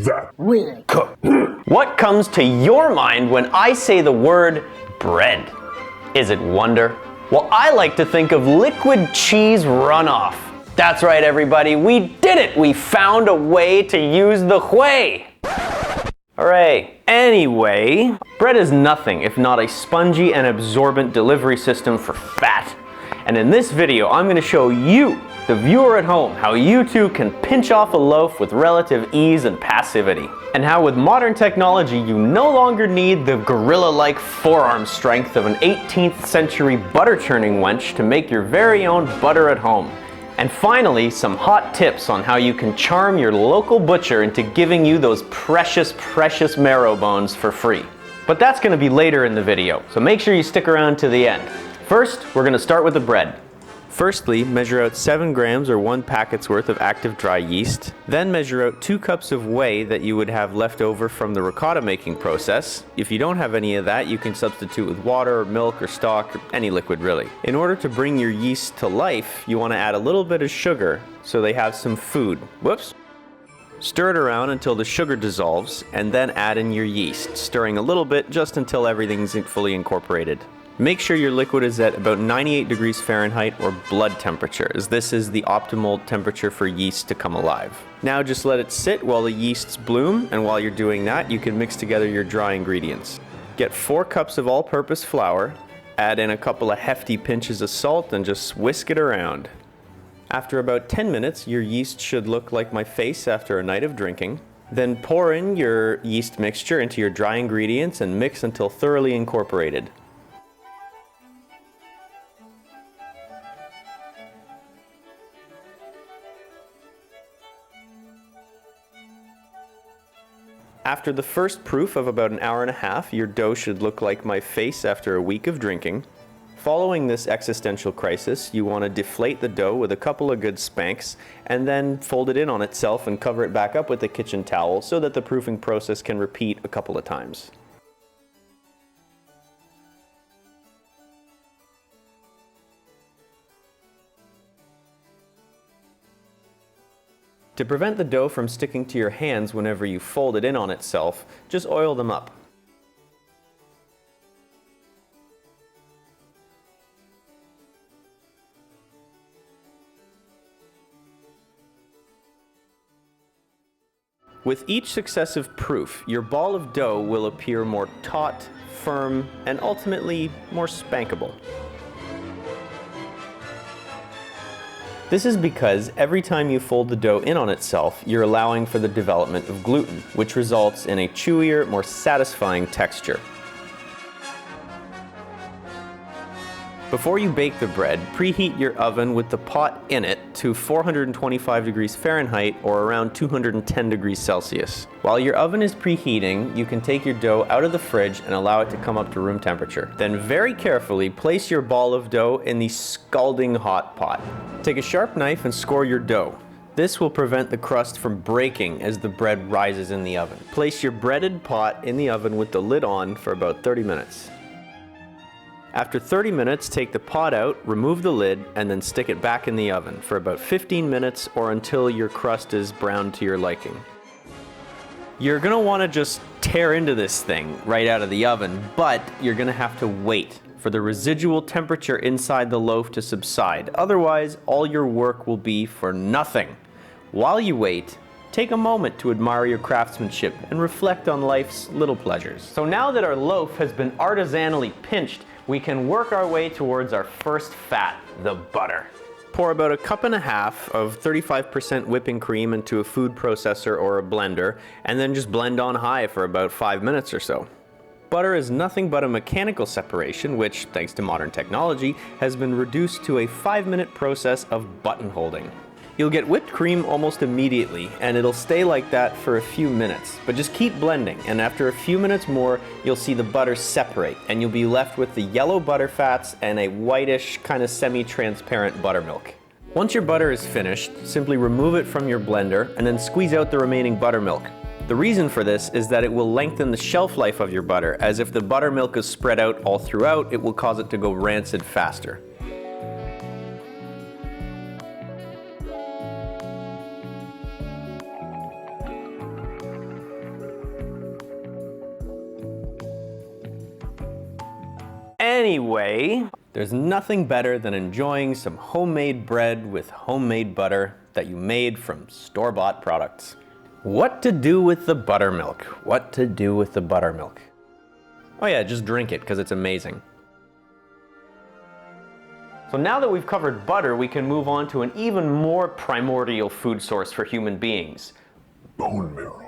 that will cook. What comes to your mind when I say the word bread? Is it wonder? Well, I like to think of liquid cheese runoff. That's right, everybody, we did it! We found a way to use the whey! Hooray! Anyway, bread is nothing if not a spongy and absorbent delivery system for fat. And in this video, I'm going to show you, the viewer at home, how you too can pinch off a loaf with relative ease and passivity. And how with modern technology, you no longer need the gorilla-like forearm strength of an 18th century butter churning wench to make your very own butter at home. And finally, some hot tips on how you can charm your local butcher into giving you those precious, precious marrow bones for free. But that's going to be later in the video, so make sure you stick around to the end. First, we're going to start with the bread. Firstly, measure out 7 grams or 1 packet's worth of active dry yeast. Then measure out 2 cups of whey that you would have left over from the ricotta making process. If you don't have any of that, you can substitute with water, or milk, or stock, or any liquid really. In order to bring your yeast to life, you want to add a little bit of sugar so they have some food. Whoops! Stir it around until the sugar dissolves, and then add in your yeast, stirring a little bit just until everything's fully incorporated. Make sure your liquid is at about 98 degrees Fahrenheit or blood temperature, as this is the optimal temperature for yeast to come alive. Now just let it sit while the yeasts bloom, and while you're doing that, you can mix together your dry ingredients. Get 4 cups of all-purpose flour, add in a couple of hefty pinches of salt, and just whisk it around. After about 10 minutes, your yeast should look like my face after a night of drinking. Then pour in your yeast mixture into your dry ingredients and mix until thoroughly incorporated. After the first proof of about an hour and a half, your dough should look like my face after a week of drinking. Following this existential crisis, you want to deflate the dough with a couple of good spanks and then fold it in on itself and cover it back up with a kitchen towel so that the proofing process can repeat a couple of times. To prevent the dough from sticking to your hands whenever you fold it in on itself, just oil them up. With each successive proof, your ball of dough will appear more taut, firm, and ultimately more spankable. This is because every time you fold the dough in on itself, you're allowing for the development of gluten, which results in a chewier, more satisfying texture. Before you bake the bread, preheat your oven with the pot in it to 425 degrees Fahrenheit or around 210 degrees Celsius. While your oven is preheating, you can take your dough out of the fridge and allow it to come up to room temperature. Then very carefully place your ball of dough in the scalding hot pot. Take a sharp knife and score your dough. This will prevent the crust from breaking as the bread rises in the oven. Place your breaded pot in the oven with the lid on for about 30 minutes. After 30 minutes, take the pot out, remove the lid, and then stick it back in the oven for about 15 minutes or until your crust is browned to your liking. You're gonna wanna just tear into this thing right out of the oven, but you're gonna have to wait for the residual temperature inside the loaf to subside. Otherwise, all your work will be for nothing. While you wait, take a moment to admire your craftsmanship and reflect on life's little pleasures. So now that our loaf has been artisanally pinched, we can work our way towards our first fat, the butter. Pour about 1.5 cups of 35% whipping cream into a food processor or a blender, and then just blend on high for about 5 minutes or so. Butter is nothing but a mechanical separation, which, thanks to modern technology, has been reduced to a 5-minute process of button holding. You'll get whipped cream almost immediately, and it'll stay like that for a few minutes. But just keep blending, and after a few minutes more, you'll see the butter separate, and you'll be left with the yellow butter fats and a whitish, kind of semi-transparent buttermilk. Once your butter is finished, simply remove it from your blender, and then squeeze out the remaining buttermilk. The reason for this is that it will lengthen the shelf life of your butter, as if the buttermilk is spread out all throughout, it will cause it to go rancid faster. Anyway, there's nothing better than enjoying some homemade bread with homemade butter that you made from store-bought products. What to do with the buttermilk? What to do with the buttermilk? Oh yeah, just drink it because it's amazing. So now that we've covered butter, we can move on to an even more primordial food source for human beings. Bone marrow.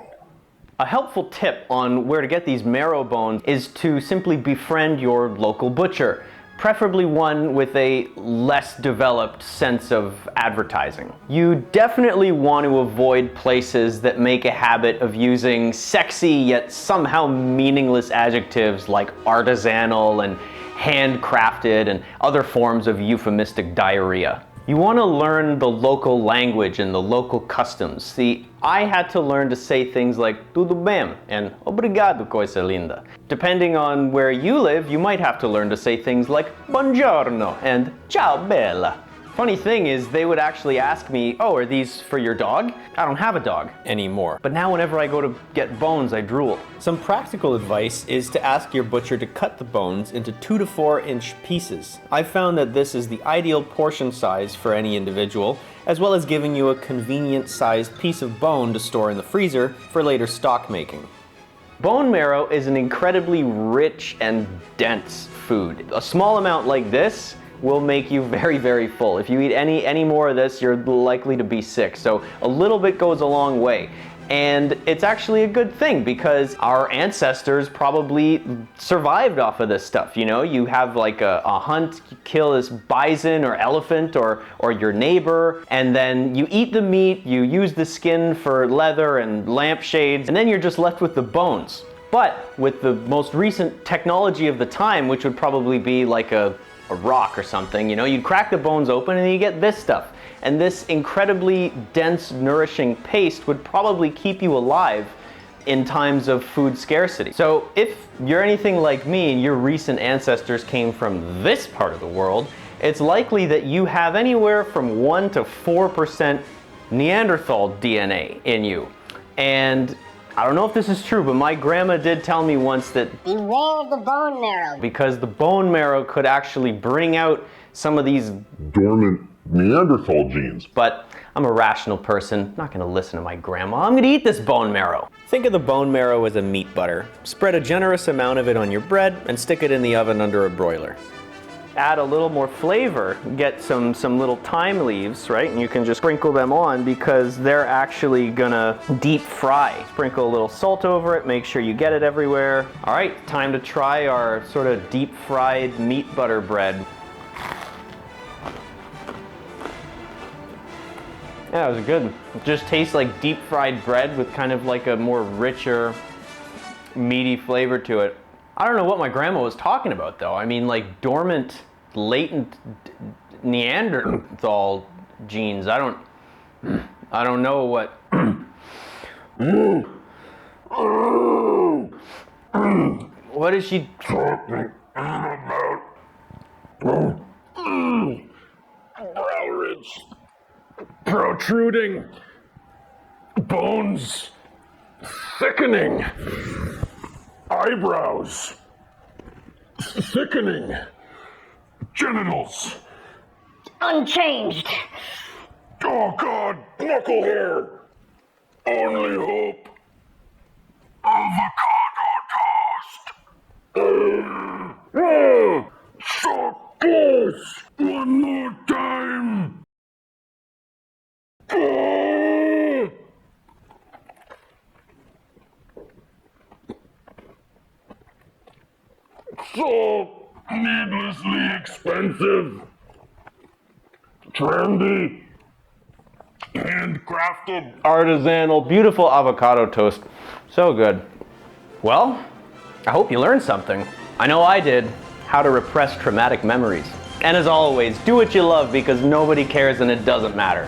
A helpful tip on where to get these marrow bones is to simply befriend your local butcher, preferably one with a less developed sense of advertising. You definitely want to avoid places that make a habit of using sexy yet somehow meaningless adjectives like artisanal and handcrafted and other forms of euphemistic diarrhea. You want to learn the local language and the local customs. See, I had to learn to say things like tudo bem and obrigado, coisa linda. Depending on where you live, you might have to learn to say things like buongiorno and ciao bella. Funny thing is, they would actually ask me, oh, are these for your dog? I don't have a dog anymore. But now whenever I go to get bones, I drool. Some practical advice is to ask your butcher to cut the bones into 2 to 4 inch pieces. I've found that this is the ideal portion size for any individual, as well as giving you a convenient sized piece of bone to store in the freezer for later stock making. Bone marrow is an incredibly rich and dense food. A small amount like this will make you very, very full. If you eat any more of this, you're likely to be sick. So a little bit goes a long way. And it's actually a good thing because our ancestors probably survived off of this stuff. You know, you have like a hunt, you kill this bison or elephant or your neighbor, and then you eat the meat, you use the skin for leather and lampshades, and then you're just left with the bones. But with the most recent technology of the time, which would probably be like a rock or something, you know, you'd crack the bones open and you get this stuff. And this incredibly dense, nourishing paste would probably keep you alive in times of food scarcity. So if you're anything like me and your recent ancestors came from this part of the world, it's likely that you have anywhere from 1 to 4% Neanderthal DNA in you. And I don't know if this is true, but my grandma did tell me once that beware the bone marrow, because the bone marrow could actually bring out some of these Dormant Neanderthal genes. But I'm a rational person, not gonna listen to my grandma. I'm gonna eat this bone marrow. Think of the bone marrow as a meat butter. Spread a generous amount of it on your bread and stick it in the oven under a broiler. Add a little more flavor, get some little thyme leaves, right? And you can just sprinkle them on because they're actually gonna deep fry. Sprinkle a little salt over it, make sure you get it everywhere. All right, time to try our sort of deep fried meat butter bread. Yeah, it was good. It just tastes like deep fried bread with kind of like a more richer, meaty flavor to it. I don't know what my grandma was talking about though. I mean, like dormant, latent Neanderthal genes. I don't know what. What is she Talking about brow ridge, protruding, bones, thickening, eyebrows, thickening, genitals. unchanged. Oh God, knuckle hair. Only hope. Avocado toast. So close. One more time. So needlessly expensive, trendy, handcrafted, artisanal, beautiful avocado toast. So good. Well, I hope you learned something. I know I did. How to repress traumatic memories. And as always, do what you love because nobody cares and it doesn't matter.